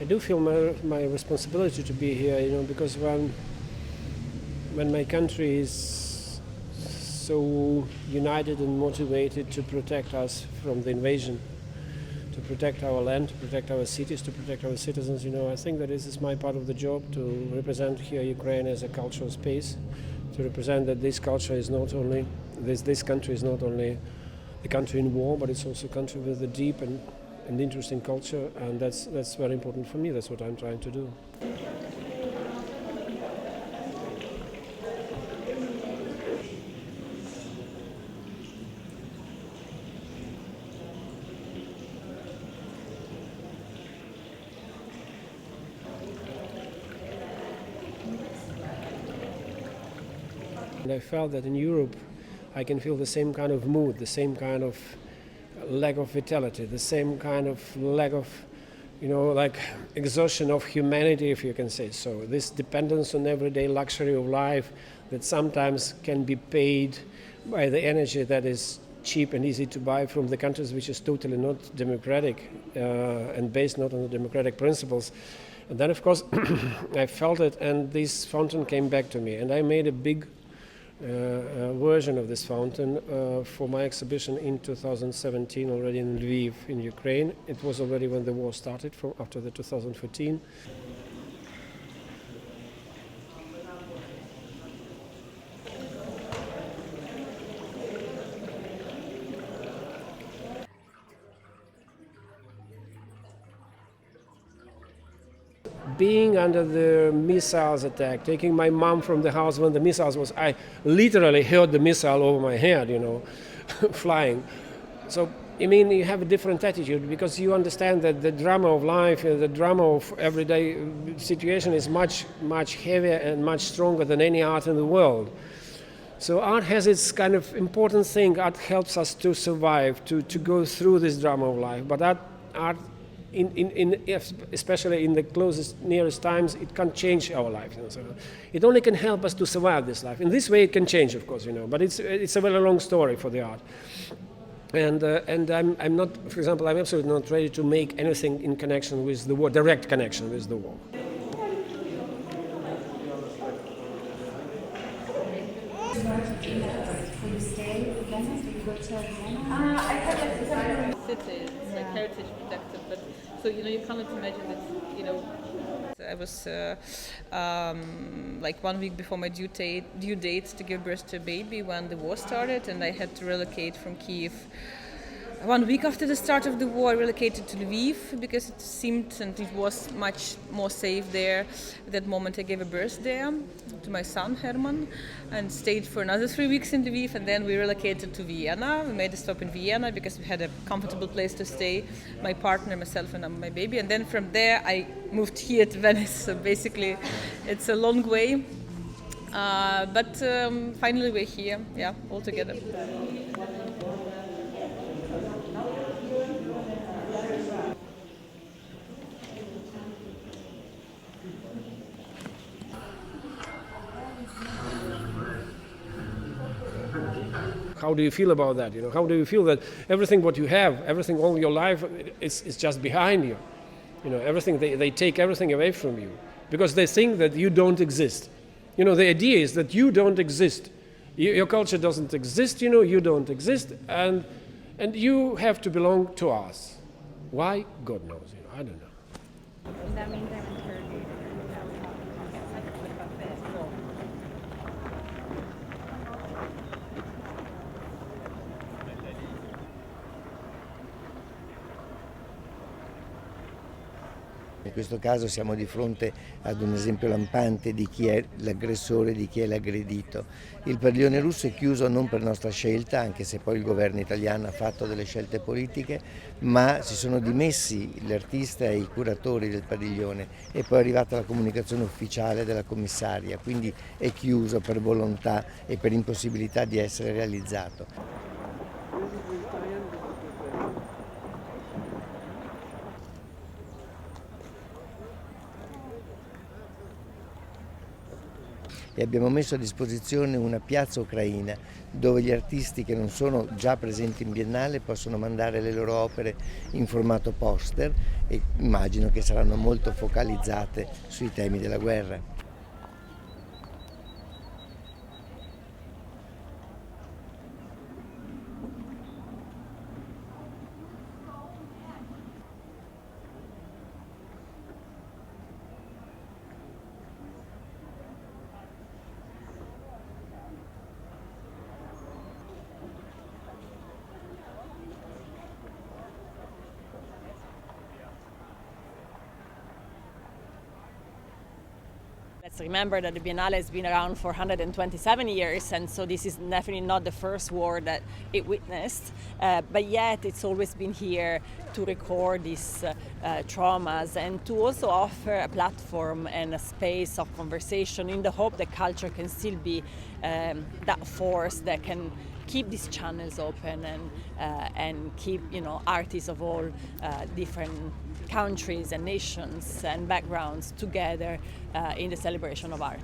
I do feel my responsibility to be here, because when my country is so united and motivated to protect us from the invasion, to protect our land, to protect our cities, to protect our citizens, I think that this is my part of the job, to represent here Ukraine as a cultural space, to represent that this culture is not only, this country is not only a country in war, but it's also a country with a deep and interesting culture, and that's very important for me. That's what I'm trying to do. And I felt that in Europe I can feel the same kind of mood, the same kind of lack of vitality, the same kind of lack of, like exhaustion of humanity, if you can say so. This dependence on everyday luxury of life that sometimes can be paid by the energy that is cheap and easy to buy from the countries which is totally not democratic and based not on the democratic principles. And then, of course, I felt it, and this fountain came back to me, and I made a big version of this fountain for my exhibition in 2017 already in Lviv in Ukraine. It was already when the war started, after the 2014. Being under the missiles attack, taking my mom from the house when the missiles was, I literally heard the missile over my head, flying. So, you have a different attitude because you understand that the drama of life, the drama of everyday situation is much, much heavier and much stronger than any art in the world. So art has its kind of important thing. Art helps us to survive, to go through this drama of life. But art especially in the closest, nearest times, it can't change our life. So it only can help us to survive this life. In this way, it can change, of course, but it's a very long story for the art. And I'm not, for example, I'm absolutely not ready to make anything in connection with the war, direct connection with the war. Cities, like heritage protected, but so you cannot imagine that I was like 1 week before my due date to give birth to a baby when the war started, and I had to relocate from Kiev. 1 week after the start of the war, I relocated to Lviv because it seemed and it was much more safe there. At that moment, I gave a birth there to my son, Herman, and stayed for another 3 weeks in Lviv, and then we relocated to Vienna. We made a stop in Vienna because we had a comfortable place to stay, my partner, myself, and my baby. And then from there, I moved here to Venice. So basically, it's a long way. But finally, we're here, all together. How do you feel about that? How do you feel that everything what you have, everything all your life is just behind you? Everything, they take everything away from you because they think that you don't exist. The idea is that you don't exist. Your culture doesn't exist, you don't exist, and you have to belong to us. Why? God knows, I don't know. That means I'm interrogated. In questo caso siamo di fronte ad un esempio lampante di chi è l'aggressore e di chi è l'aggredito. Il padiglione russo è chiuso non per nostra scelta, anche se poi il governo italiano ha fatto delle scelte politiche, ma si sono dimessi l'artista e i curatori del padiglione e poi è arrivata la comunicazione ufficiale della commissaria, quindi è chiuso per volontà e per impossibilità di essere realizzato. e abbiamo messo a disposizione una piazza ucraina dove gli artisti che non sono già presenti in Biennale possono mandare le loro opere in formato poster e immagino che saranno molto focalizzate sui temi della guerra. Let's remember that the Biennale has been around for 127 years, and so this is definitely not the first war that it witnessed, but yet it's always been here to record these traumas and to also offer a platform and a space of conversation in the hope that culture can still be that force that can keep these channels open and keep artists of all different countries and nations and backgrounds together in the celebration of art.